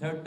3rd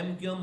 MQM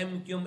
MQM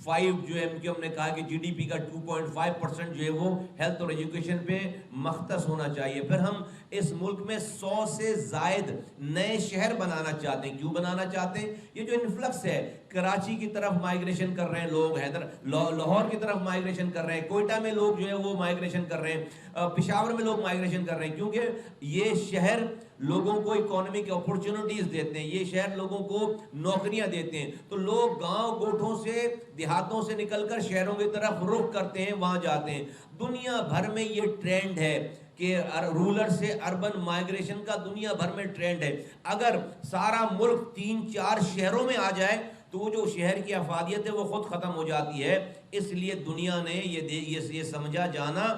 5 جو M Q M نے کہا کہ جی ڈی پی کا 2.5% جو ہے وہ ہیلتھ اور ایجوکیشن پہ مختص ہونا چاہیے. پھر ہم اس ملک میں 100 سے زائد نئے شہر بنانا چاہتے ہیں. کیوں بنانا چاہتے ہیں؟ یہ جو انفلکس ہے، کراچی کی طرف مائگریشن کر رہے ہیں لوگ، لاہور کی طرف مائگریشن کر رہے ہیں، کوئٹہ میں لوگ جو ہے وہ مائگریشن کر رہے ہیں، پشاور میں لوگ مائگریشن کر رہے ہیں، کیونکہ یہ شہر لوگوں کو اکانومک اپورچونٹیز دیتے ہیں، یہ شہر لوگوں کو نوکریاں دیتے ہیں. تو لوگ گاؤں گوٹھوں سے، دیہاتوں سے نکل کر شہروں کی طرف رخ کرتے ہیں، وہاں جاتے ہیں. دنیا بھر میں یہ ٹرینڈ ہے کہ رولر سے اربن مائگریشن کا دنیا بھر میں ٹرینڈ ہے. اگر سارا ملک 3-4 شہروں میں آ جائے تو وہ جو شہر کی افادیت ہے وہ خود ختم ہو جاتی ہے. اس لیے دنیا نے یہ سمجھا جانا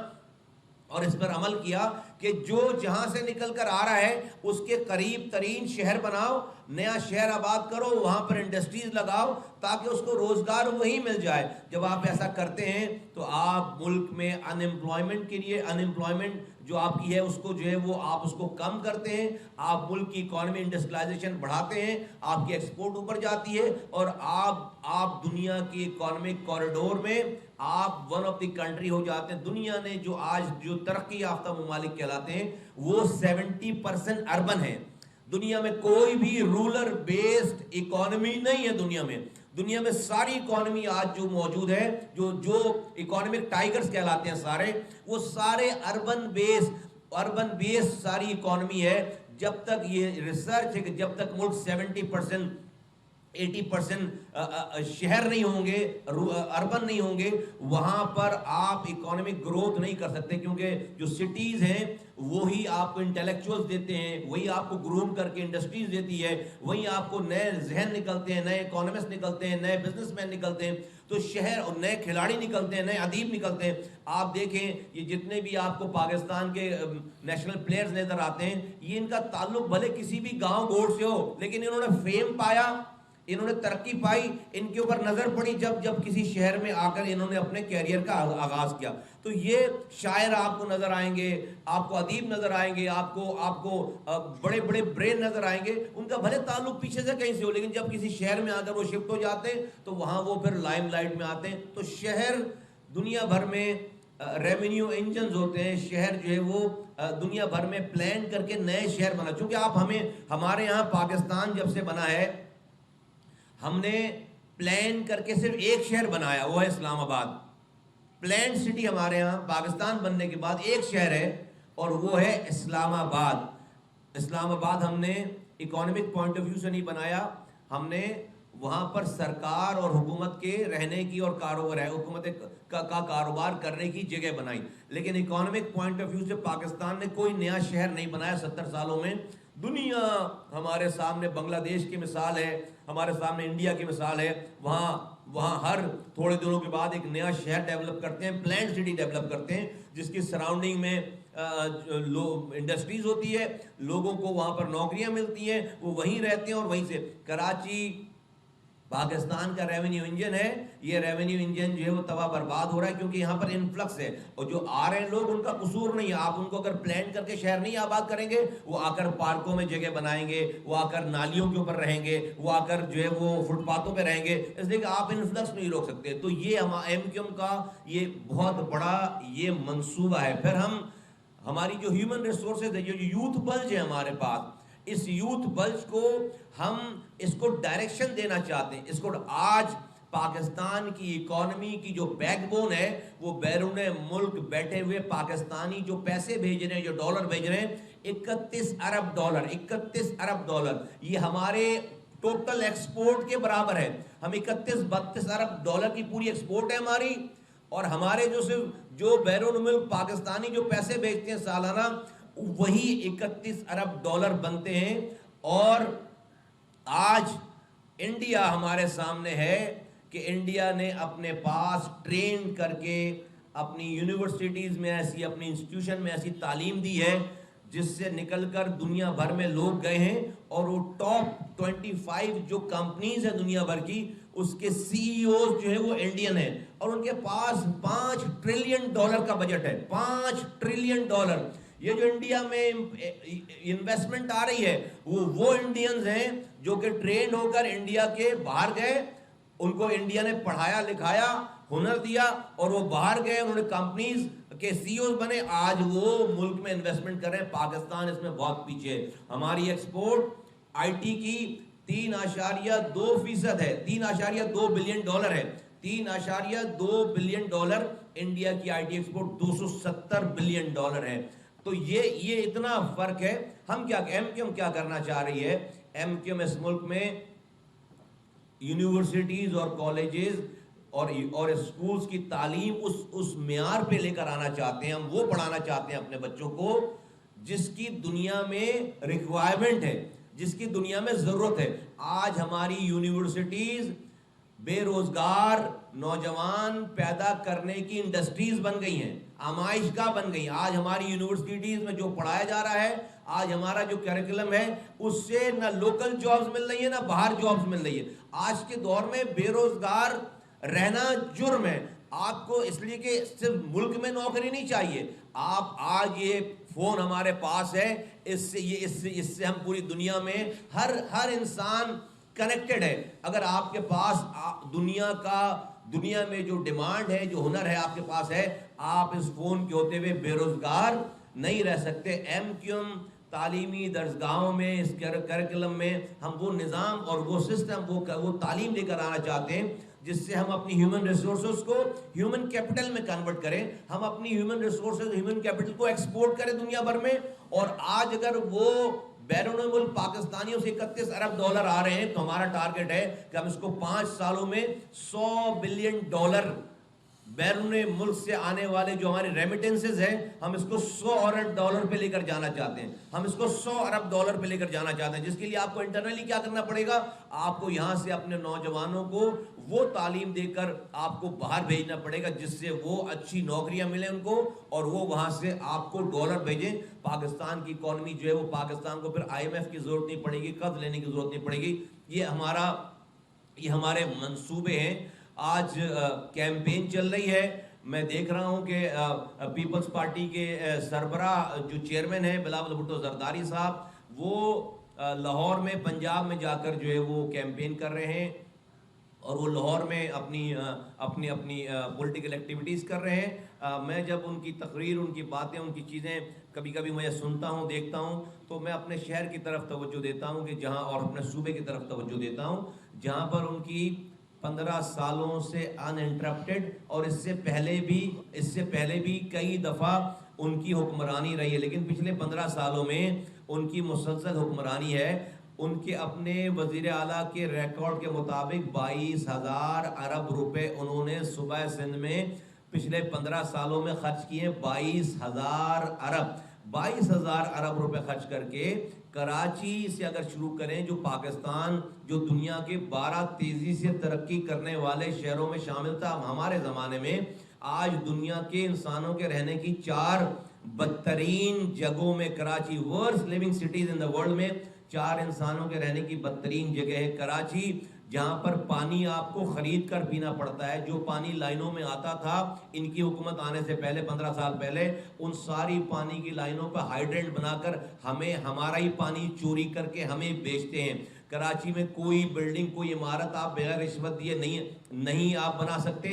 اور اس پر عمل کیا کہ جو جہاں سے نکل کر آ رہا ہے اس کے قریب ترین شہر بناؤ، نیا شہر آباد کرو، وہاں پر انڈسٹریز لگاؤ تاکہ اس کو روزگار وہیں مل جائے. جب آپ ایسا کرتے ہیں تو آپ ملک میں انمپلائمنٹ کے لیے، انمپلائمنٹ جو آپ کی ہے اس کو جو ہے وہ آپ اس کو کم کرتے ہیں. آپ ملک کی اکانومی انڈسٹریلائزیشن بڑھاتے ہیں، آپ کی ایکسپورٹ اوپر جاتی ہے اور آپ دنیا کی اکانومک کوریڈور میں آپ ون آف دی کنٹری ہو جاتے ہیں. دنیا نے جو آج جو ترقی یافتہ ممالک کہلاتے ہیں وہ 70% اربن ہے. دنیا میں کوئی بھی رولر بیسڈ اکانومی نہیں ہے. دنیا میں ساری اکانومی آج جو موجود ہے، جو اکانومک ٹائیگرز کہلاتے ہیں سارے، وہ سارے اربن بیس ساری اکانومی ہے. جب تک یہ ریسرچ ہے کہ جب تک ملک 70% 80% شہر نہیں ہوں گے، اربن نہیں ہوں گے، وہاں پر آپ اکانومک گروتھ نہیں کر سکتے. کیونکہ جو سٹیز ہیں وہی آپ کو انٹلیکچوئلز دیتے ہیں، وہی آپ کو گروم کر کے انڈسٹریز دیتی ہے، وہی آپ کو نئے ذہن نکلتے ہیں، نئے اکانومسٹ نکلتے ہیں، نئے بزنس مین نکلتے ہیں. تو شہر اور نئے کھلاڑی نکلتے ہیں، نئے ادیب نکلتے ہیں. آپ دیکھیں یہ جتنے بھی آپ کو پاکستان کے نیشنل پلیئرز نظر آتے ہیں، یہ ان کا تعلق بھلے کسی بھی گاؤں گوڑ سے ہو، لیکن انہوں نے فیم پایا، انہوں نے ترقی پائی، ان کے اوپر نظر پڑی جب کسی شہر میں آ کر انہوں نے اپنے کیریئر کا آغاز کیا. تو یہ شاعر آپ کو نظر آئیں گے، آپ کو ادیب نظر آئیں گے، آپ کو بڑے بڑے برین نظر آئیں گے. ان کا بھلے تعلق پیچھے سے کہیں سے ہو، لیکن جب کسی شہر میں آ کر وہ شفٹ ہو جاتے ہیں تو وہاں وہ پھر لائم لائٹ میں آتے ہیں. تو شہر دنیا بھر میں ریونیو انجنز ہوتے ہیں. شہر جو ہے وہ دنیا بھر میں پلان کر کے نئے شہر بنا. چونکہ آپ ہمارے یہاں پاکستان جب سے بنا ہے، ہم نے پلان کر کے صرف ایک شہر بنایا، وہ ہے اسلام آباد. پلان سٹی ہمارے ہاں پاکستان بننے کے بعد ایک شہر ہے اور وہ ہے اسلام آباد. اسلام آباد ہم نے اکانومک پوائنٹ آف ویو سے نہیں بنایا، ہم نے وہاں پر سرکار اور حکومت کے رہنے کی اور حکومت کا کاروبار کرنے کی جگہ بنائی. لیکن اکانومک پوائنٹ آف ویو سے پاکستان نے کوئی نیا شہر نہیں بنایا 70 سالوں میں. دنیا ہمارے سامنے بنگلہ دیش کی مثال ہے، ہمارے سامنے انڈیا کی مثال ہے. وہاں ہر تھوڑے دنوں کے بعد ایک نیا شہر ڈیولپ کرتے ہیں، پلانٹ سٹی ڈیولپ کرتے ہیں، جس کی سراؤنڈنگ میں انڈسٹریز ہوتی ہے، لوگوں کو وہاں پر نوکریاں ملتی ہیں، وہ وہیں رہتے ہیں. اور وہیں سے کراچی پاکستان کا ریونیو انجن ہے. یہ ریونیو انجن جو ہے وہ تباہ برباد ہو رہا ہے کیونکہ یہاں پر انفلکس ہے. اور جو آ رہے ہیں لوگ ان کا قصور نہیں ہے. آپ ان کو اگر پلان کر کے شہر نہیں آباد کریں گے، وہ آ کر پارکوں میں جگہ بنائیں گے، وہ آ کر نالیوں کے اوپر رہیں گے، وہ آ کر جو ہے وہ فٹ پاتھوں پہ رہیں گے. اس لیے کہ آپ انفلکس نہیں روک سکتے. تو یہ ایم کیو ایم کا یہ بہت بڑا یہ منصوبہ ہے. پھر ہماری جو ہیومن ریسورسز ہے، جو یوتھ بلج ہے ہمارے پاس، اس یوتھ بلج کو ہم اس کو ڈائریکشن دینا چاہتے ہیں. اس کو آج پاکستان کی اکانومی کی جو بیک بون ہے وہ بیرون ملک بیٹھے ہوئے پاکستانی جو پیسے بھیج رہے ہیں، جو ڈالر بھیج رہے ہیں، 31 ارب ڈالر. یہ ہمارے ٹوٹل ایکسپورٹ کے برابر ہے. ہم 31-32 ارب ڈالر کی پوری ایکسپورٹ ہے ہماری. اور ہمارے جو بیرون ملک پاکستانی جو پیسے بھیجتے ہیں سالانہ، وہی 31 ارب ڈالر بنتے ہیں. اور آج انڈیا ہمارے سامنے ہے کہ انڈیا نے اپنے پاس ٹرین کر کے اپنی یونیورسٹیز میں ایسی، اپنی انسٹیٹیوشن میں ایسی تعلیم دی ہے جس سے نکل کر دنیا بھر میں لوگ گئے ہیں. اور وہ ٹاپ 25 جو کمپنیز ہیں دنیا بھر کی، اس کے سی ای اوز جو ہے وہ انڈین ہیں. اور ان کے پاس $5 ٹریلین کا بجٹ ہے. $5 ٹریلین. یہ جو انڈیا میں انویسٹمنٹ آ رہی ہے وہ انڈینز ہیں جو کہ ٹرینڈ ہو کر انڈیا کے باہر گئے ان کو انڈیا نے پڑھایا لکھایا ہنر دیا اور وہ باہر گئے, انہوں نے کمپنیز کے سی اوز بنے, آج وہ ملک میں انویسٹمنٹ کر رہے ہیں. پاکستان اس میں بہت پیچھے ہے. ہماری ایکسپورٹ آئی ٹی کی 3.2% ہے, 3.2 بلین ڈالر ہے. 3.2 بلین ڈالر انڈیا کی I T export 270 billion dollar ہے. تو یہ اتنا فرق ہے. ہم کیا ایم کیو ایم کیا کرنا چاہ رہی ہے؟ ایم کیو ایم اس ملک میں یونیورسٹیز اور کالجز اور اسکولز کی تعلیم اس معیار پہ لے کر آنا چاہتے ہیں. ہم وہ پڑھانا چاہتے ہیں اپنے بچوں کو جس کی دنیا میں ریکوائرمنٹ ہے, جس کی دنیا میں ضرورت ہے. آج ہماری یونیورسٹیز بے روزگار نوجوان پیدا کرنے کی انڈسٹریز بن گئی ہیں, آمائش گاہ بن گئی. آج ہماری یونیورسٹیز میں جو پڑھایا جا رہا ہے, آج ہمارا جو کریکولم ہے, اس سے نہ لوکل جابز مل رہی ہیں نہ باہر جابز مل رہی ہے. آج کے دور میں بے روزگار رہنا جرم ہے. آپ کو اس لیے کہ صرف ملک میں نوکری نہیں چاہیے, آپ آج یہ فون ہمارے پاس ہے, اس سے ہم پوری دنیا میں ہر انسان کنیکٹڈ ہے. اگر آپ کے پاس دنیا میں جو ڈیمانڈ ہے, جو ہنر ہے آپ کے پاس ہے, آپ اس فون کے ہوتے ہوئے بے روزگار نہیں رہ سکتے. ایم کیو ایم تعلیمی درسگاہوں میں, اس کریکولم میں ہم وہ نظام اور وہ سسٹم, وہ تعلیم لے کر آنا چاہتے ہیں جس سے ہم اپنی ہیومن ریسورسز کو ہیومن کیپٹل میں کنورٹ کریں. ہم اپنی ہیومن ریسورسز ہیومن کیپٹل کو ایکسپورٹ کریں دنیا بھر میں. اور آج اگر وہ بیرون ملک پاکستانیوں سے 31 ارب ڈالر آ رہے ہیں تو ہمارا ٹارگٹ ہے کہ ہم اس کو 5 سالوں میں 100 بلین ڈالر بیرون ملک سے آنے والے جو ہمارے ریمیٹنسز ہیں, ہم اس کو 100 ارب ڈالر پہ لے کر جانا چاہتے ہیں. ہم اس کو 100 ارب ڈالر پہ لے کر جانا چاہتے ہیں, جس کے لیے آپ کو انٹرنلی کیا کرنا پڑے گا؟ آپ کو یہاں سے اپنے نوجوانوں کو وہ تعلیم دے کر آپ کو باہر بھیجنا پڑے گا جس سے وہ اچھی نوکریاں ملیں ان کو, اور وہ وہاں سے آپ کو ڈالر بھیجیں. پاکستان کی اکانومی جو ہے وہ پاکستان کو پھر آئی ایم ایف کی ضرورت نہیں پڑے گی, قرض لینے کی ضرورت نہیں پڑے گی. یہ ہمارے منصوبے ہیں. آج کیمپین چل رہی ہے, میں دیکھ رہا ہوں کہ پیپلز پارٹی کے سربراہ جو چیئرمین ہیں بلاول بھٹو زرداری صاحب, وہ لاہور میں پنجاب میں جا کر جو ہے وہ کیمپین کر رہے ہیں, اور وہ لاہور میں اپنی پولیٹیکل ایکٹیویٹیز کر رہے ہیں. میں جب ان کی تقریر, ان کی باتیں, ان کی چیزیں کبھی میں سنتا ہوں, دیکھتا ہوں, تو میں اپنے شہر کی طرف توجہ دیتا ہوں کہ جہاں, اور اپنے صوبے کی طرف توجہ دیتا ہوں جہاں پر ان کی 15 سالوں سے ان انٹرپٹڈ, اور اس سے پہلے بھی کئی دفعہ ان کی حکمرانی رہی ہے, لیکن پچھلے 15 سالوں میں ان کی مسلسل حکمرانی ہے. ان کے اپنے وزیر اعلیٰ کے ریکارڈ کے مطابق 22,000 ارب روپے انہوں نے صوبہ سندھ میں پچھلے 15 سالوں میں خرچ کیے. 22,000 ارب روپے خرچ کر کے کراچی سے اگر شروع کریں, جو پاکستان جو دنیا کے 12 تیزی سے ترقی کرنے والے شہروں میں شامل تھا ہمارے زمانے میں, آج دنیا کے انسانوں کے رہنے کی 4 بدترین جگہوں میں Karachi, worst living cities in the world میں 4 انسانوں کے رہنے کی بدترین جگہ ہے کراچی, جہاں پر پانی آپ کو خرید کر پینا پڑتا ہے. جو پانی لائنوں میں آتا تھا ان کی حکومت آنے سے پہلے 15 سال پہلے, ان ساری پانی کی لائنوں پر ہائیڈرنٹ بنا کر ہمارا ہی پانی چوری کر کے ہمیں بیچتے ہیں. کراچی میں کوئی بلڈنگ, کوئی عمارت آپ بغیر رشوت دیے نہیں آپ بنا سکتے.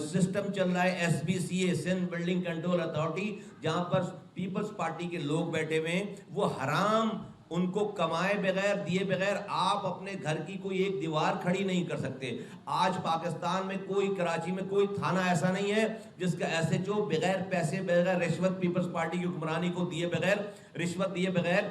سسٹم چل رہا ہے SBCA, Sindh building control authority, جہاں پر پیپلز پارٹی کے لوگ بیٹھے ہوئے ہیں. وہ حرام ان کو کمائے بغیر دیے بغیر آپ اپنے گھر کی کوئی ایک دیوار کھڑی نہیں کر سکتے. آج پاکستان میں کراچی میں کوئی تھانہ ایسا نہیں ہے جس کا SHO بغیر پیسے, بغیر رشوت, پیپلز پارٹی کی حکمرانی کو دیے بغیر, رشوت دیے بغیر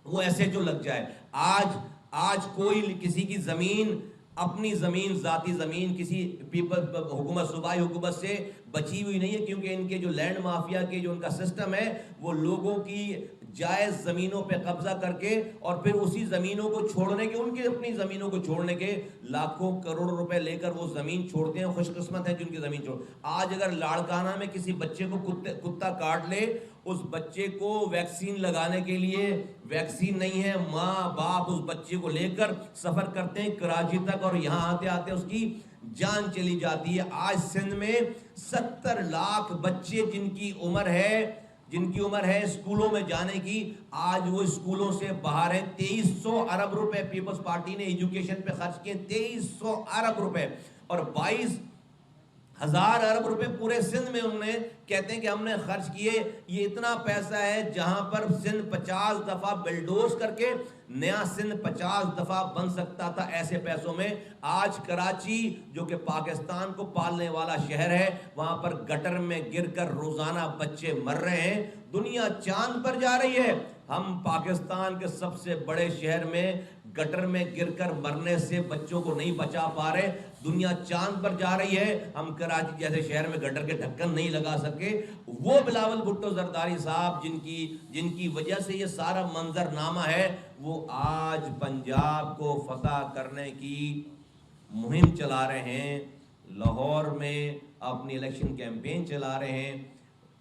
وہ SHO لگ جائے. آج کوئی کسی کی زمین, اپنی زمین, ذاتی زمین کسی حکومت, صوبائی حکومت سے بچی ہوئی نہیں ہے, کیونکہ ان کے جو لینڈ مافیا کے جو ان کا سسٹم ہے وہ لوگوں کی جائز زمینوں پہ قبضہ کر کے اور پھر اسی زمینوں کو چھوڑنے کے, ان کی اپنی زمینوں کو چھوڑنے کے لاکھوں کروڑ روپے لے کر وہ زمین چھوڑتے ہیں. خوش قسمت ہے جن کی زمین چھوڑ. آج اگر لاڑکانہ میں کسی بچے کو کتا کاٹ لے, اس بچے کو ویکسین لگانے کے لیے ویکسین نہیں ہے, ماں باپ اس بچے کو لے کر سفر کرتے ہیں کراچی تک, اور یہاں آتے آتے اس کی جان چلی جاتی ہے. آج سندھ میں 70 لاکھ بچے جن کی عمر ہے جن کی عمر ہے اسکولوں میں جانے کی، آج وہ اسکولوں سے باہر ہیں۔ 2300 ارب روپے پیپلز پارٹی نے ایجوکیشن پہ خرچ کیے، 2300 ارب روپے، اور 22,000 ارب روپے پورے سندھ میں انہوں نے کہتے ہیں کہ ہم نے خرچ کیے۔ یہ اتنا پیسہ ہے جہاں پر سندھ 50 دفعہ بلڈوز کر کے نیا سندھ 50 دفعہ بن سکتا تھا ایسے پیسوں میں۔ آج کراچی جو کہ پاکستان کو پالنے والا شہر ہے، وہاں پر گٹر میں گر کر روزانہ بچے مر رہے ہیں۔ دنیا چاند پر جا رہی ہے، ہم پاکستان کے سب سے بڑے شہر میں گٹر میں گر کر مرنے سے بچوں کو نہیں بچا پا رہے۔ دنیا چاند پر جا رہی ہے، ہم کراچی جیسے شہر میں گٹر کے ڈھکن نہیں لگا سکے۔ وہ بلاول بھٹو زرداری صاحب جن کی وجہ سے یہ سارا منظر نامہ ہے، وہ آج پنجاب کو فتح کرنے کی مہم چلا رہے ہیں، لاہور میں اپنی الیکشن کیمپین چلا رہے ہیں۔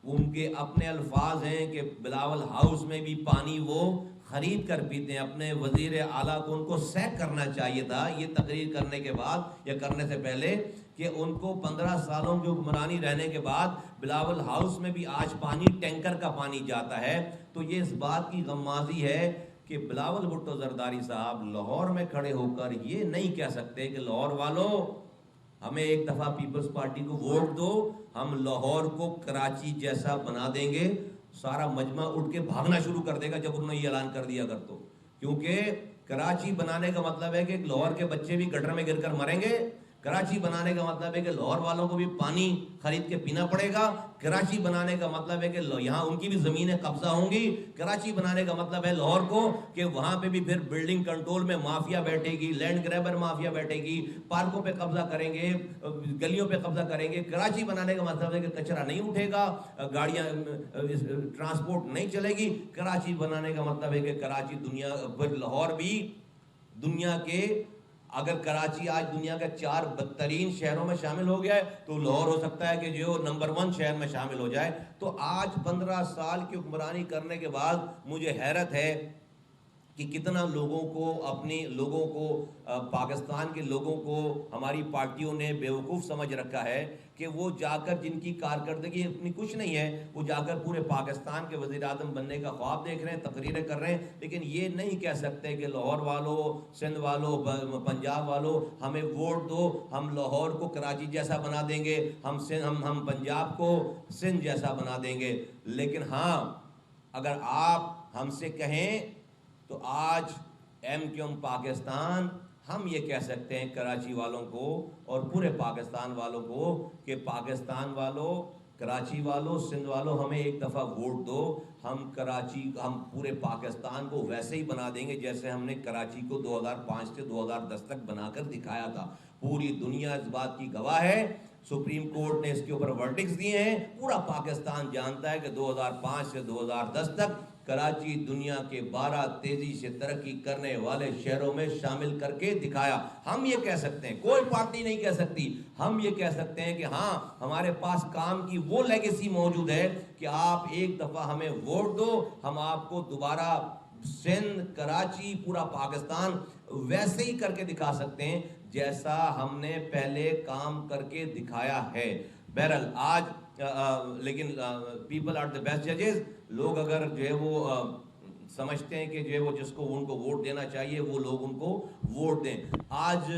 ان کے اپنے الفاظ ہیں کہ بلاول ہاؤس میں بھی پانی وہ خرید کر پیتے ہیں۔ اپنے وزیر اعلیٰ کو ان کو سیک کرنا چاہیے تھا یہ تقریر کرنے کے بعد یا کرنے سے پہلے، کہ ان کو 15 سالوں کی حکمرانی رہنے کے بعد بلاول ہاؤس میں بھی آج پانی ٹینکر کا پانی جاتا ہے۔ تو یہ اس بات کی غمازی ہے کہ بلاول بھٹو زرداری صاحب لاہور میں کھڑے ہو کر یہ نہیں کہہ سکتے کہ لاہور والوں ہمیں ایک دفعہ پیپلز پارٹی کو ووٹ دو، ہم لاہور کو کراچی جیسا بنا دیں گے۔ سارا مجمع اٹھ کے بھاگنا شروع کر دے گا جب انہوں نے یہ اعلان کر دیا کر، تو کیونکہ کراچی بنانے کا مطلب ہے کہ لاہور کے بچے بھی گٹر میں گر کر مریں گے۔ کراچی بنانے کا مطلب ہے کہ لاہور والوں کو بھی پانی خرید کے پینا پڑے گا۔ کراچی بنانے کا مطلب ہے کہ یہاں ان کی بھی زمینیں قبضہ ہوں گی۔ کراچی بنانے کا مطلب ہے لاہور کو کہ وہاں پہ بھی پھر بلڈنگ کنٹرول میں مافیا بیٹھے گی، لینڈ گریبر مافیا بیٹھے گی، پارکوں پہ قبضہ کریں گے، گلیوں پہ قبضہ کریں گے۔ کراچی بنانے کا مطلب ہے کہ کچرا نہیں اٹھے گا، گاڑیاں ٹرانسپورٹ نہیں چلے گی۔ کراچی بنانے کا مطلب ہے کہ کراچی دنیا، پھر لاہور بھی دنیا کے، اگر کراچی آج دنیا کے 4 بدترین شہروں میں شامل ہو گیا ہے تو لاہور ہو سکتا ہے کہ جو نمبر 1 شہر میں شامل ہو جائے۔ تو آج 15 سال کی حکمرانی کرنے کے بعد مجھے حیرت ہے کہ کتنا لوگوں کو پاکستان کے لوگوں کو ہماری پارٹیوں نے بیوقوف سمجھ رکھا ہے کہ وہ جا کر، جن کی کارکردگی اتنی کچھ نہیں ہے، وہ جا کر پورے پاکستان کے وزیر اعظم بننے کا خواب دیکھ رہے ہیں، تقریریں کر رہے ہیں، لیکن یہ نہیں کہہ سکتے کہ لاہور والوں، سندھ والوں، پنجاب والوں ہمیں ووٹ دو، ہم لاہور کو کراچی جیسا بنا دیں گے، ہم پنجاب کو سندھ جیسا بنا دیں گے۔ لیکن ہاں، اگر آپ ہم سے کہیں تو آج کیو ایم پاکستان ہم یہ کہہ سکتے ہیں کراچی والوں کو اور پورے پاکستان والوں کو کہ پاکستان والوں، کراچی والوں، سندھ والوں ہمیں ایک دفعہ ووٹ دو، ہم پورے پاکستان کو ویسے ہی بنا دیں گے جیسے ہم نے کراچی کو 2005 سے 2010 تک بنا کر دکھایا تھا۔ پوری دنیا اس بات کی گواہ ہے، سپریم کورٹ نے اس کے اوپر ورڈکٹس دیے ہیں، پورا پاکستان جانتا ہے کہ 2005 سے 2010 تک کراچی دنیا کے 12 تیزی سے ترقی کرنے والے شہروں میں شامل کر کے دکھایا۔ ہم یہ کہہ سکتے ہیں، کوئی پارٹی نہیں کہہ سکتی، ہم یہ کہہ سکتے ہیں کہ ہاں ہمارے پاس کام کی وہ لیگیسی موجود ہے کہ آپ ایک دفعہ ہمیں ووٹ دو، ہم آپ کو دوبارہ سندھ، کراچی، پورا پاکستان ویسے ہی کر کے دکھا سکتے ہیں جیسا ہم نے پہلے کام کر کے دکھایا ہے۔ بہرحال آج لیکن پیپل آر دا بیسٹ ججز۔ لوگ اگر جو ہے وہ سمجھتے ہیں کہ جو ہے وہ جس کو ان کو ووٹ دینا چاہیے وہ لوگ ان کو ووٹ دیں۔ آج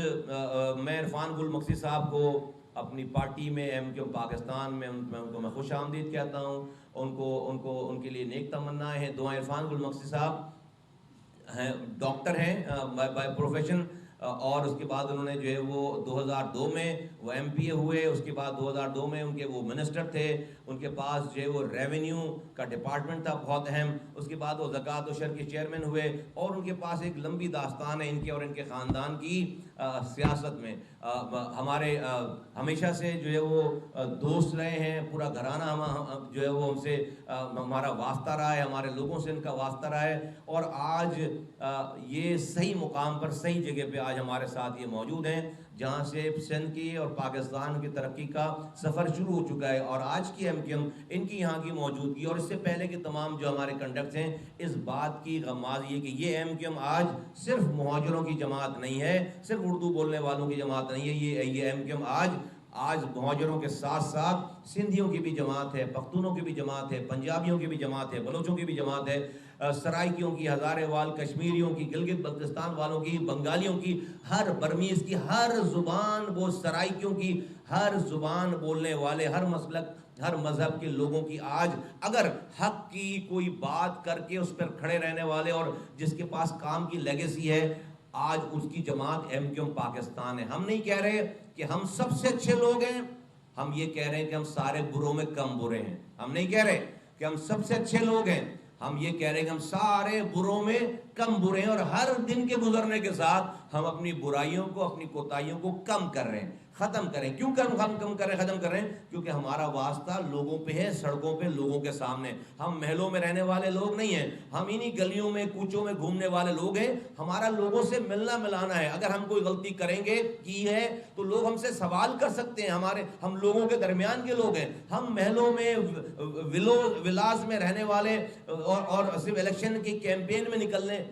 میں عرفان گل مقصد صاحب کو اپنی پارٹی میں کیو پاکستان میں ان کو میں خوش آمدید کہتا ہوں، ان کے لیے نیک تمنائیں ہیں، دعائیں۔ عرفان گل مقصد صاحب ہیں، ڈاکٹر ہیں بائی پروفیشن، اور اس کے بعد انہوں نے جو ہے وہ 2002 میں وہ ایم پی اے ہوئے، اس کے بعد 2002 میں ان کے وہ منسٹر تھے، ان کے پاس جو ہے وہ ریونیو کا ڈپارٹمنٹ تھا بہت اہم، اس کے بعد وہ زکوٰۃ و شر کے چیئرمین ہوئے، اور ان کے پاس ایک لمبی داستان ہے ان کے اور ان کے خاندان کی سیاست میں۔ ہمارے ہمیشہ سے جو ہے وہ دوست رہے ہیں، پورا گھرانہ جو ہے وہ ہم سے ہمارا واسطہ رہا ہے، ہمارے لوگوں سے ان کا واسطہ رہا ہے، اور آج یہ صحیح مقام پر، صحیح جگہ پہ آج ہمارے ساتھ یہ موجود ہیں جہاں سے سندھ کی اور پاکستان کی ترقی کا سفر شروع ہو چکا ہے۔ اور آج کی ایم کیو ایم، ان کی یہاں کی موجودگی اور اس سے پہلے کے تمام جو ہمارے کنڈکٹس ہیں، اس بات کی غماز یہ کہ یہ ایم کیو ایم آج صرف مہاجروں کی جماعت نہیں ہے، صرف اردو بولنے والوں کی جماعت نہیں ہے، یہ ایم کیو ایم آج آج مہاجروں کے ساتھ ساتھ سندھیوں کی بھی جماعت ہے، پختونوں کی بھی جماعت ہے، پنجابیوں کی بھی جماعت ہے، بلوچوں کی بھی جماعت ہے، سرائکیوں کی، ہزارے وال کشمیریوں کی، گلگت بلتستان والوں کی، بنگالیوں کی، ہر برمیز کی، ہر زبان، وہ سرائکیوں کی، ہر زبان بولنے والے، ہر مسلک، ہر مذہب کے لوگوں کی آج اگر حق کی کوئی بات کر کے اس پر کھڑے رہنے والے اور جس کے پاس کام کی لیگیسی ہے، آج اس کی جماعت ایم کیو ایم پاکستان ہے۔ ہم نہیں کہہ رہے کہ ہم سب سے اچھے لوگ ہیں، ہم یہ کہہ رہے ہیں کہ ہم سارے بروں میں کم برے ہیں۔ ہم نہیں کہہ رہے کہ ہم سب سے اچھے لوگ ہیں، ہم یہ کہہ رہے ہیں کہ ہم سارے بروں میں کم برے ہیں، اور ہر دن کے گزرنے کے ساتھ ہم اپنی برائیوں کو، اپنی کوتاہیوں کو کم کر رہے ہیں، ختم کریں۔ کیوں کم کر رہے ہیں، ختم کر رہے ہیں؟ کیونکہ ہمارا واسطہ لوگوں پہ ہے، سڑکوں پہ، لوگوں کے سامنے۔ ہم محلوں میں رہنے والے لوگ نہیں ہیں، ہم انہی گلیوں میں، کوچوں میں گھومنے والے لوگ ہیں۔ ہمارا لوگوں سے ملنا ملانا ہے۔ اگر ہم کوئی غلطی کریں گے، کی ہے، تو لوگ ہم سے سوال کر سکتے ہیں۔ ہم لوگوں کے درمیان کے لوگ ہیں۔ ہم محلوں میں، ولاز میں رہنے والے اور صرف الیکشن کی کیمپین میں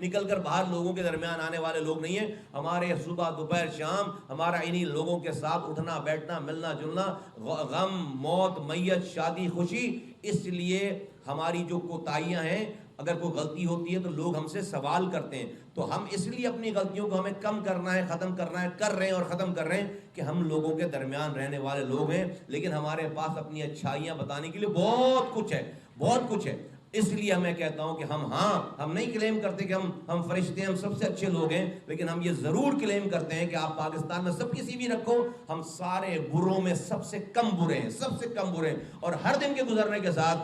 نکل کر باہر لوگوں کے درمیان آنے والے لوگ نہیں ہیں۔ ہمارے صبح، دوپہر، شام ہمارا انہی لوگوں کے ساتھ اٹھنا بیٹھنا، ملنا جلنا، غم، موت، میت، شادی، خوشی۔ اس لیے ہماری جو کوتاہیاں ہیں، اگر کوئی غلطی ہوتی ہے تو لوگ ہم سے سوال کرتے ہیں، تو ہم اس لیے اپنی غلطیوں کو ہمیں کم کرنا ہے، ختم کرنا ہے، کر رہے ہیں اور ختم کر رہے ہیں کہ ہم لوگوں کے درمیان رہنے والے لوگ ہیں، لیکن ہمارے پاس اپنی اچھائیاں بتانے کے لیے بہت کچھ ہے، بہت کچھ ہے۔ اس لیے میں کہتا ہوں کہ ہم نہیں کلیم کرتے کہ ہم فرشتے ہیں، ہم سب سے اچھے لوگ ہیں، لیکن ہم یہ ضرور کلیم کرتے ہیں کہ آپ پاکستان میں سب کسی بھی رکھو، ہم سارے بروں میں سب سے کم برے ہیں، سب سے کم برے ہیں، اور ہر دن کے گزرنے کے ساتھ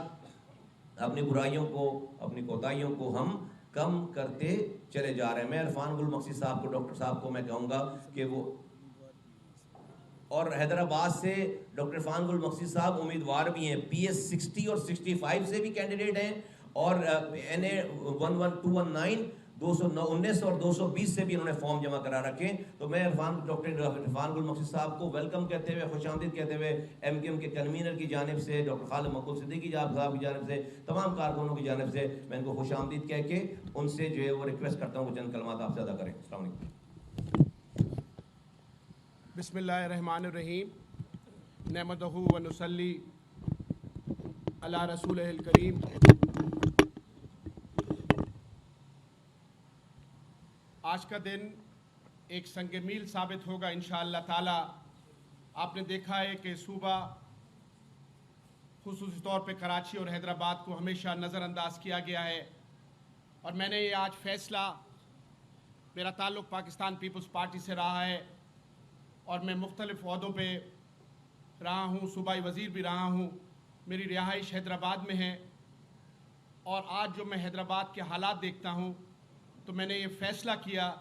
اپنی برائیوں کو، اپنی کوتاہیوں کو ہم کم کرتے چلے جا رہے ہیں۔ میں عرفان گل مقصی صاحب کو، ڈاکٹر صاحب کو میں کہوں گا کہ وہ، اور حیدرآباد سے ڈاکٹر عرفان گل مقصی صاحب امیدوار بھی ہیں، پی ایس 60 اور 65 سے بھی کینڈیڈیٹ ہیں، اور این اے 11219 219 اور 220 سے بھی انہوں نے فارم جمع کرا رکھے۔ تو میں ڈاکٹر عرفان گل مقصی صاحب کو ویلکم کہتے ہوئے، خوش آمدید کہتے ہوئے، ایم کیو ایم کے کنوینر کی جانب سے، ڈاکٹر خالد مقبول صدیقی صاحب کی جانب سے، تمام کارکنوں کی جانب سے میں ان کو خوش آمدید کہہ کے ان سے جو ہے وہ ریکویسٹ کرتا ہوں کہ چند کلمات آپ سے ادا کریں۔ السلام علیکم۔ بسم اللہ الرحمن الرحیم، نحمدہ و نصلی علی رسولہ الکریم۔ آج کا دن ایک سنگ میل ثابت ہوگا انشاءاللہ تعالی۔ آپ نے دیکھا ہے کہ صوبہ، خصوصی طور پہ کراچی اور حیدرآباد کو ہمیشہ نظر انداز کیا گیا ہے، اور میں نے یہ آج فیصلہ، میرا تعلق پاکستان پیپلز پارٹی سے رہا ہے، اور میں مختلف عہدوں پہ رہا ہوں، صوبائی وزیر بھی رہا ہوں، میری رہائش حیدرآباد میں ہے، اور آج جو میں حیدرآباد کے حالات دیکھتا ہوں تو میں نے یہ فیصلہ کیا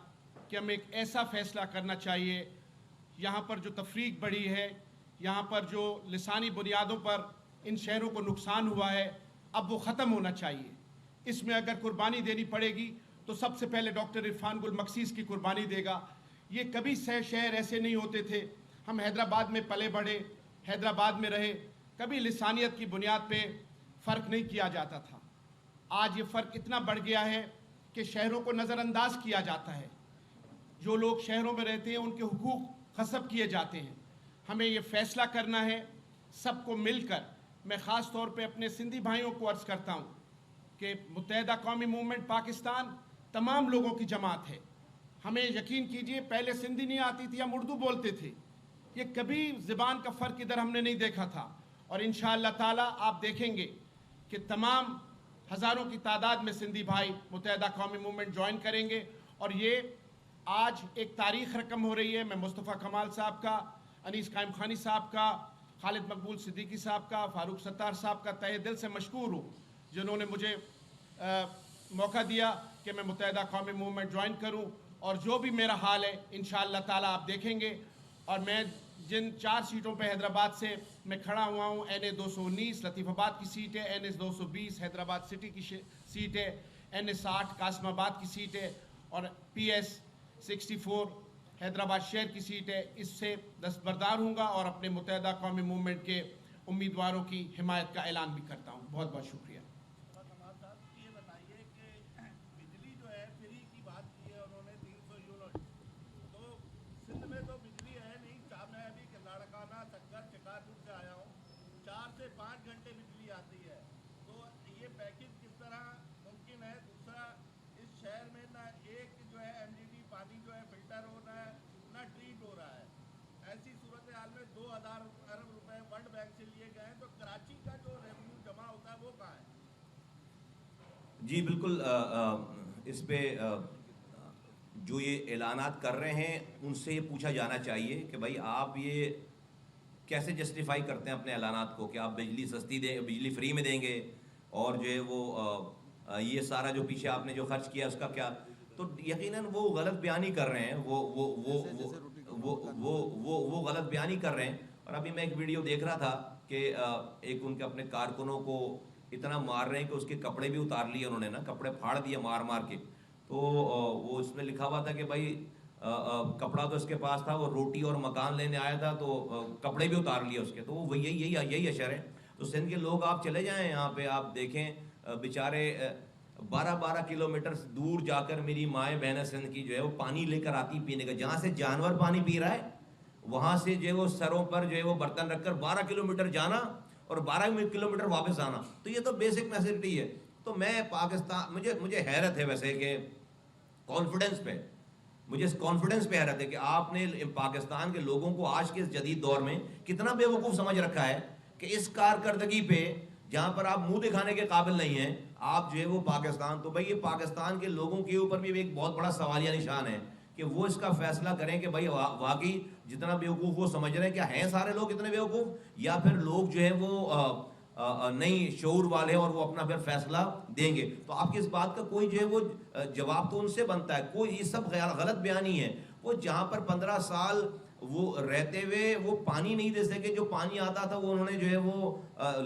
کہ ہمیں ایک ایسا فیصلہ کرنا چاہیے، یہاں پر جو تفریق بڑھی ہے، یہاں پر جو لسانی بنیادوں پر ان شہروں کو نقصان ہوا ہے، اب وہ ختم ہونا چاہیے۔ اس میں اگر قربانی دینی پڑے گی تو سب سے پہلے ڈاکٹر عرفان گل مقصی کی قربانی دے گا۔ یہ کبھی شہر ایسے نہیں ہوتے تھے، ہم حیدرآباد میں پلے بڑھے، حیدرآباد میں رہے، کبھی لسانیت کی بنیاد پہ فرق نہیں کیا جاتا تھا۔ آج یہ فرق اتنا بڑھ گیا ہے کہ شہروں کو نظر انداز کیا جاتا ہے، جو لوگ شہروں میں رہتے ہیں ان کے حقوق غصب کیے جاتے ہیں۔ ہمیں یہ فیصلہ کرنا ہے سب کو مل کر۔ میں خاص طور پہ اپنے سندھی بھائیوں کو عرض کرتا ہوں کہ متحدہ قومی موومنٹ پاکستان تمام لوگوں کی جماعت ہے۔ ہمیں یقین کیجئے، پہلے سندھی نہیں آتی تھی، ہم اردو بولتے تھے، یہ کبھی زبان کا فرق ادھر ہم نے نہیں دیکھا تھا، اور انشاءاللہ تعالی آپ دیکھیں گے کہ تمام ہزاروں کی تعداد میں سندھی بھائی متحدہ قومی موومنٹ جوائن کریں گے، اور یہ آج ایک تاریخ رقم ہو رہی ہے۔ میں مصطفیٰ کمال صاحب کا، انیس قائم خانی صاحب کا، خالد مقبول صدیقی صاحب کا، فاروق ستار صاحب کا تہہ دل سے مشکور ہوں، جنہوں نے مجھے موقع دیا کہ میں متحدہ قومی موومنٹ جوائن کروں، اور جو بھی میرا حال ہے انشاءاللہ تعالیٰ آپ دیکھیں گے۔ اور میں جن 4 سیٹوں پہ حیدرآباد سے میں کھڑا ہوا ہوں، این اے 219 لطیف آباد کی سیٹ ہے، این ایس 220 حیدرآباد سٹی کی سیٹ ہے، این ایس 60 قاسم آباد کی سیٹ ہے، اور پی ایس 64 حیدرآباد شہر کی سیٹ ہے۔ اس سے دستبردار ہوں گا اور اپنے متحدہ قومی موومنٹ کے امیدواروں کی حمایت کا اعلان بھی کرتا ہوں۔ بہت بہت شکریہ۔ جی بالکل، اس پہ جو یہ اعلانات کر رہے ہیں ان سے یہ پوچھا جانا چاہیے کہ بھائی آپ یہ کیسے جسٹیفائی کرتے ہیں اپنے اعلانات کو کہ آپ بجلی سستی دیں، بجلی فری میں دیں گے، اور جو ہے وہ یہ سارا جو پیچھے آپ نے جو خرچ کیا اس کا کیا؟ تو یقیناً وہ غلط بیانی کر رہے ہیں، وہ غلط بیانی کر رہے ہیں. اور ابھی میں ایک ویڈیو دیکھ رہا تھا کہ ایک ان کے اپنے کارکنوں کو اتنا مار رہے ہیں کہ اس کے کپڑے بھی اتار لیے انہوں نے نا، کپڑے پھاڑ دیے مار مار کے. تو وہ اس میں لکھا ہوا تھا کہ بھائی کپڑا تو اس کے پاس تھا، وہ روٹی اور مکان لینے آیا تھا تو کپڑے بھی اتار لیے اس کے. تو وہ یہی اشر ہے. تو سندھ کے لوگ آپ چلے جائیں یہاں پہ، آپ دیکھیں بیچارے 12 کلومیٹر دور جا کر میری مائیں بہنیں سندھ کی جو ہے وہ پانی لے کر آتی پینے کا، جہاں سے جانور پانی پی رہا ہے وہاں سے جو ہے وہ سروں پر جو ہے وہ برتن رکھ کر 12 کلومیٹر جانا اور 12 کلومیٹر واپس آنا. تو یہ تو بیسک نیسیسٹی ہے. تو میں پاکستان، مجھے حیرت ہے ویسے کہ کانفیڈنس پہ، مجھے اس کانفیڈنس پہ حیرت ہے کہ آپ نے پاکستان کے لوگوں کو آج کے اس جدید دور میں کتنا بے وقوف سمجھ رکھا ہے کہ اس کارکردگی پہ جہاں پر آپ منہ دکھانے کے قابل نہیں ہیں آپ جو ہے وہ پاکستان. تو بھائی یہ پاکستان کے لوگوں کے اوپر بھی ایک بہت بڑا سوالیہ نشان ہے کہ وہ اس کا فیصلہ کریں کہ بھائی واقعی جتنا بیوقوف وہ سمجھ رہے ہیں کیا ہیں سارے لوگ اتنے بیوقوف، یا پھر لوگ جو ہے وہ نئی شعور والے اور وہ اپنا پھر فیصلہ دیں گے. تو آپ کی اس بات کا کوئی جو ہے وہ جواب تو ان سے بنتا ہے. کوئی یہ سب غلط بیانی ہے. وہ جہاں پر 15 سال وہ رہتے ہوئے وہ پانی نہیں دے سکے، جو پانی آتا تھا وہ انہوں نے جو ہے وہ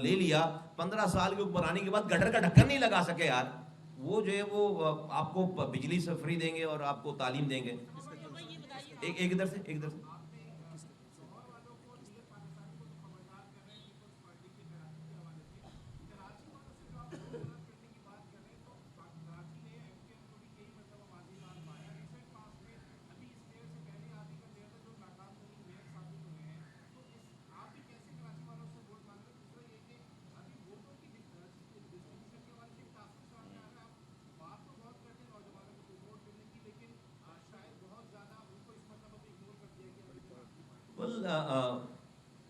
لے لیا. 15 سال کی حکمرانی کے بعد گٹر کا ڈھکن نہیں لگا سکے یار. وہ جو ہے وہ آپ کو بجلی سے فری دیں گے اور آپ کو تعلیم دیں گے. ایک ادھر سے.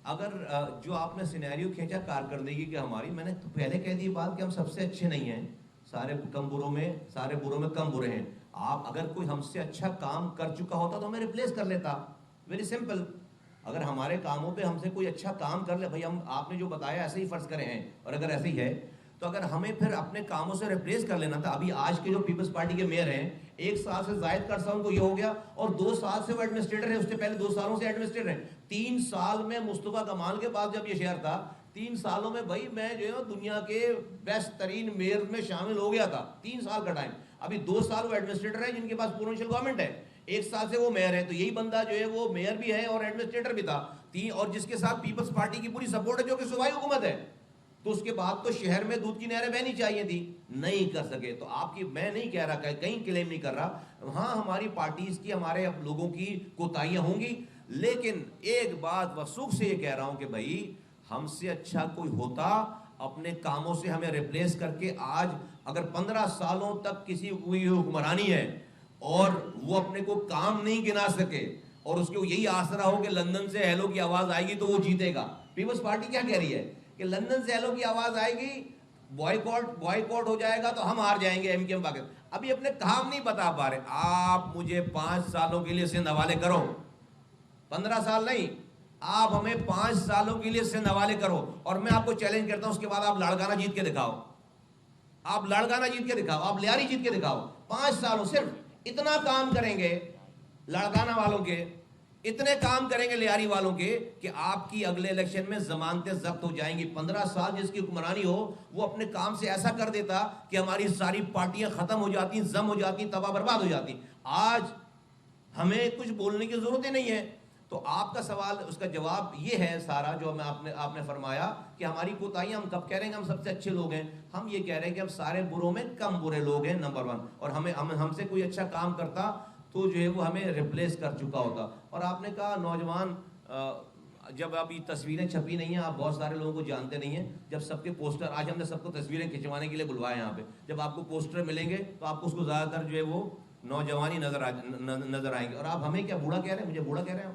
اگر جو آپ نے سینیریو کھینچا کارکردگی کہ ہماری، میں نے تو پہلے کہہ دی بات کہ ہم سب سے اچھے نہیں ہیں، سارے بروں میں کم برے ہیں. آپ اگر کوئی ہم سے اچھا کام کر چکا ہوتا تو ہمیں ریپلیس کر لیتا. Very simple. اگر ہمارے کاموں پہ ہم سے کوئی اچھا کام کر لے، بھائی ہم آپ نے جو بتایا ایسے ہی فرض کرے ہیں، اور اگر ایسے ہی ہے تو اگر ہمیں پھر اپنے کاموں سے ریپلیس کر لینا تھا. ابھی آج کے جو پیپلز پارٹی کے میئر ہیں 1 سال سے زائد کا عرصہ ان کو یہ ہو گیا، اور 2 سال سے وہ ایڈمنسٹریٹر ہیں، اس سے پہلے 2 سالوں سے ایڈمنسٹریٹر ہیں. 3 سال میں مصطفیٰ کمال کے پاس جب یہ شہر تھا، 3 سالوں میں بھائی میں جو ہے دنیا کے بیسٹ ترین میئر میں شامل ہو گیا تھا. 3 سال کا ٹائم. ابھی 2 سال وہ ایڈمنسٹریٹر ہیں جن کے پاس پروونشل گورنمنٹ ہے. 1 سال سے وہ میئر ہے. تو یہی بندہ جو ہے وہ میئر بھی ہے اور ایڈمنسٹریٹر بھی تھا. اور جس کے ساتھ پیپلز پارٹی کی پوری سپورٹ ہے جو کہ صوبائی حکومت ہے. تو اس کے بعد تو شہر میں دودھ کی نہریں بہنی چاہیے تھی، نہیں کر سکے. تو آپ کی، میں نہیں کہہ رہا، کہیں کلیم نہیں کر رہا، ہاں ہماری پارٹیز کی، ہمارے لوگوں کی کوتاہیاں ہوں گی، لیکن ایک بات وثوق سے یہ کہہ رہا ہوں کہ بھائی ہم سے اچھا کوئی ہوتا اپنے کاموں سے ہمیں ریپلیس کر کے. آج اگر 15 سالوں تک کسی کوئی حکمرانی ہے اور وہ اپنے کو کام نہیں گنا سکے اور اس کو یہی آسرا ہو کہ لندن سے ہیلو کی آواز آئے گی تو وہ جیتے گا. پیپلز پارٹی کیا کہہ رہی ہے کہ لندن سے ہیلو کی آواز آئے گی، بوائیکاٹ ہو جائے گا تو ہم ہار جائیں گے ایم کیو ایم پاکستان. ابھی اپنے کام نہیں بتا پا رہے. آپ مجھے 5 سالوں کے لیے سندھ حوالے کرو، 15 سال نہیں، آپ ہمیں 5 سالوں کے لیے سندھ حوالے کرو، اور میں آپ کو چیلنج کرتا ہوں اس کے بعد آپ لاڑکانہ جیت کے دکھاؤ. آپ لاڑکانہ جیت کے دکھاؤ، آپ لیاری جیت کے دکھاؤ. 5 سالوں صرف اتنا کام کریں گے لاڑکانہ والوں کے، اتنے کام کریں گے لیاری والوں کے کہ آپ کی اگلے الیکشن میں ضمانتیں ضبط ہو جائیں گی. 15 سال جس کی حکمرانی ہو وہ اپنے کام سے ایسا کر دیتا کہ ہماری ساری پارٹیاں ختم ہو جاتی، ضم ہو جاتی، تباہ برباد ہو جاتی. آج ہمیں کچھ بولنے کی ضرورت ہی نہیں ہے. تو آپ کا سوال، اس کا جواب یہ ہے سارا جو آپ نے فرمایا کہ ہماری کوتاہیاں، ہم کب کہہ رہے ہیں کہ ہم سب سے اچھے لوگ ہیں؟ ہم یہ کہہ رہے ہیں کہ ہم سارے بروں میں کم برے لوگ ہیں، نمبر 1. اور ہم سے کوئی اچھا کام کرتا تو جو ہے وہ ہمیں ریپلیس کر چکا ہوتا. اور آپ نے کہا نوجوان، جب اب یہ تصویریں چھپی نہیں ہیں، آپ بہت سارے لوگوں کو جانتے نہیں ہیں، جب سب کے پوسٹر، آج ہم نے سب کو تصویریں کھنچوانے کے لیے بلوایا یہاں پہ، جب آپ کو پوسٹر ملیں گے تو آپ کو اس کو زیادہ تر جو ہے وہ نوجوانی نظر آئیں گے. اور آپ ہمیں کیا بوڑھا کہہ رہے ہیں؟ مجھے بوڑھا کہہ رہے ہیں آپ؟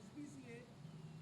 SPCA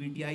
PTI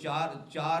4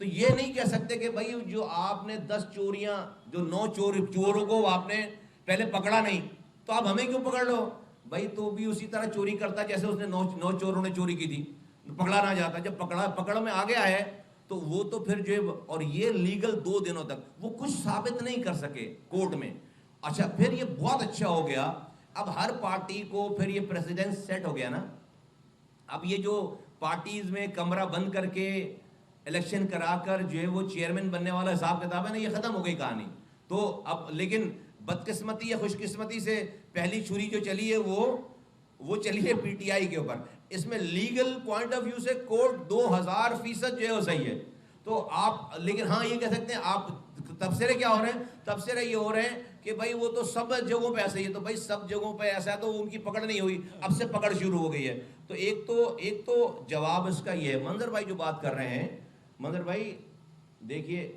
تو یہ نہیں کہہ سکتے کہ بھائی جو آپ نے 10 چوریاں، جو 9 چوروں کو آپ نے پہلے پکڑا نہیں تو آپ ہمیں کیوں پکڑ لو؟ بھائی تو بھی اسی طرح چوری کرتا جیسے اس نے 9 چوروں نے چوری کی تھی، پکڑا نہ جاتا. جب پکڑ میں آ گیا ہے تو وہ تو پھر جو، اور یہ لیگل 2 دنوں تک وہ کچھ ثابت نہیں کر سکے کورٹ میں. اچھا پھر یہ بہت اچھا ہو گیا، اب ہر پارٹی کو پھر یہ پریسیڈنٹ سیٹ ہو گیا نا. اب یہ جو پارٹیز میں کمرہ بند کر کے الیکشن کرا کر جو ہے وہ چیئرمین بننے والا حساب کتاب ہے نا، یہ ختم ہو گئی کہانی. تو اب لیکن بدقسمتی یا خوش قسمتی سے پہلی چھری جو چلی ہے وہ چلی ہے پی ٹی آئی کے اوپر. اس میں لیگل پوائنٹ آف ویو سے کورٹ 2000% جو ہے وہ صحیح ہے. تو آپ لیکن ہاں یہ کہہ سکتے ہیں آپ تبصرے کیا ہو رہے ہیں؟ تبصرے یہ ہو رہے ہیں کہ بھائی وہ تو سب جگہوں پہ ایسا ہی ہے. تو بھائی سب جگہوں پہ ایسا ہے تو ان کی پکڑ نہیں ہوئی، اب سے پکڑ شروع ہو گئی ہے. تو ایک تو جواب اس کا یہ ہے. منظر بھائی جو بات کر رہے ہیں، منظر بھائی دیکھیے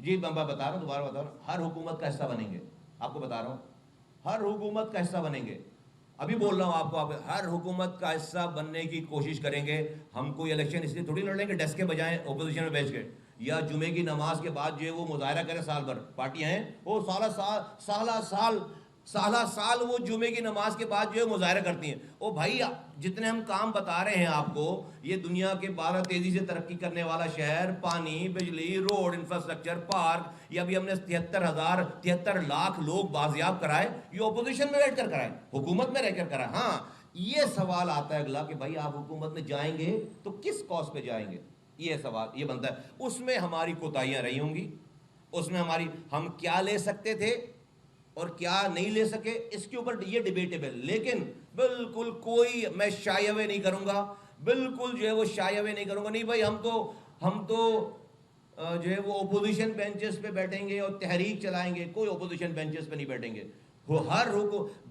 جی میں بتا رہا ہوں، دوبارہ بتا رہا ہوں، ہر حکومت کا حصہ بنیں گے. آپ کو بتا رہا ہوں ہر حکومت کا حصہ بنیں گے. ابھی بول رہا ہوں آپ کو، آپ ہر حکومت کا حصہ بننے کی کوشش کریں گے. ہم کوئی الیکشن اس لیے تھوڑی لڑ لیں گے ڈیسک کے بجائے اپوزیشن میں بیٹھ کے، یا جمعے کی نماز کے بعد جو ہے وہ مظاہرہ کریں. سال بھر پارٹیاں ہیں وہ سالہ سال وہ جمعے کی نماز کے بعد جو ہے مظاہرہ کرتی ہیں. او بھائی جتنے ہم کام بتا رہے ہیں آپ کو، یہ دنیا کے 12 تیزی سے ترقی کرنے والا شہر، پانی، بجلی، روڈ، انفراسٹرکچر، پارک، یہ ابھی ہم نے 73 لاکھ لوگ بازیاب کرائے، یہ اپوزیشن میں بیٹھ کر کرائے، حکومت میں رہ کر کرائے. ہاں یہ سوال آتا ہے اگلا کہ بھائی آپ حکومت میں جائیں گے تو کس کاز پہ جائیں گے؟ یہ سوال یہ بنتا ہے. اس میں ہماری کوتاہیاں رہی ہوں گی، اس میں ہم کیا لے سکتے تھے اور کیا نہیں لے سکے، اس کے اوپر یہ ڈیبیٹیبل. لیکن بالکل کوئی میں شائے اوے نہیں کروں گا، بالکل جو ہے وہ شائے اوے نہیں کروں گا. نہیں بھائی ہم تو جو ہے وہ اپوزیشن بینچز پہ بیٹھیں گے اور تحریک چلائیں گے. کوئی اپوزیشن بینچز پہ نہیں بیٹھیں گے.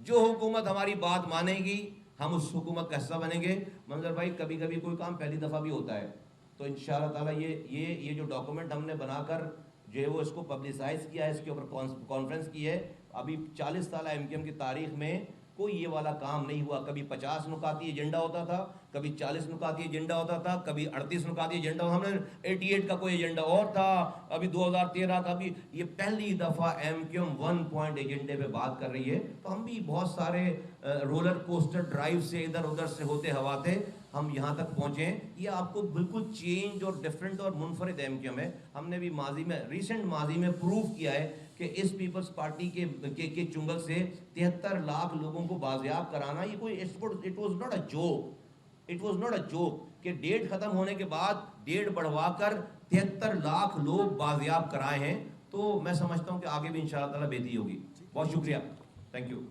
جو حکومت ہماری بات مانے گی ہم اس حکومت کا حصہ بنیں گے. منظر بھائی کبھی کبھی کوئی کام پہلی دفعہ بھی ہوتا ہے تو انشاءاللہ تعالیٰ یہ جو ڈاکومنٹ ہم نے بنا کر جو ہے وہ اس کو پبلسائز کیا ہے، اس کے اوپر کانفرنس کی ہے. ابھی 40 سالہ ایم کیو ایم کی تاریخ میں کوئی یہ والا کام نہیں ہوا. کبھی 50 نکاتی ایجنڈا ہوتا تھا، کبھی 40 نکاتی ایجنڈا ہوتا تھا، کبھی 38 نکاتی ایجنڈا. ہم نے 88 کا کوئی ایجنڈا اور تھا، ابھی 2013 کا بھی. یہ پہلی دفعہ ایم کیو ایم 1 پوائنٹ ایجنڈے پہ بات کر رہی ہے. تو ہم بھی بہت سارے رولر کوسٹر ڈرائیو سے ادھر ادھر سے ہوتے ہواتے ہم یہاں تک پہنچے. یہ آپ کو بالکل چینج اور ڈفرینٹ اور منفرد ایم کیو ایم ہے. ہم نے بھی ریسنٹ ماضی میں پروف کیا ہے کہ اس پیپلز پارٹی کے چنگل سے 73 لاکھ لوگوں کو بازیاب کرانا یہ کوئی it was not a joke کہ ڈیٹ ختم ہونے کے بعد ڈیٹ بڑھوا کر 73 لاکھ لوگ بازیاب کرائے ہیں. تو میں سمجھتا ہوں کہ آگے بھی انشاءاللہ تعالیٰ بہتری ہوگی. بہت شکریہ، تھینک یو.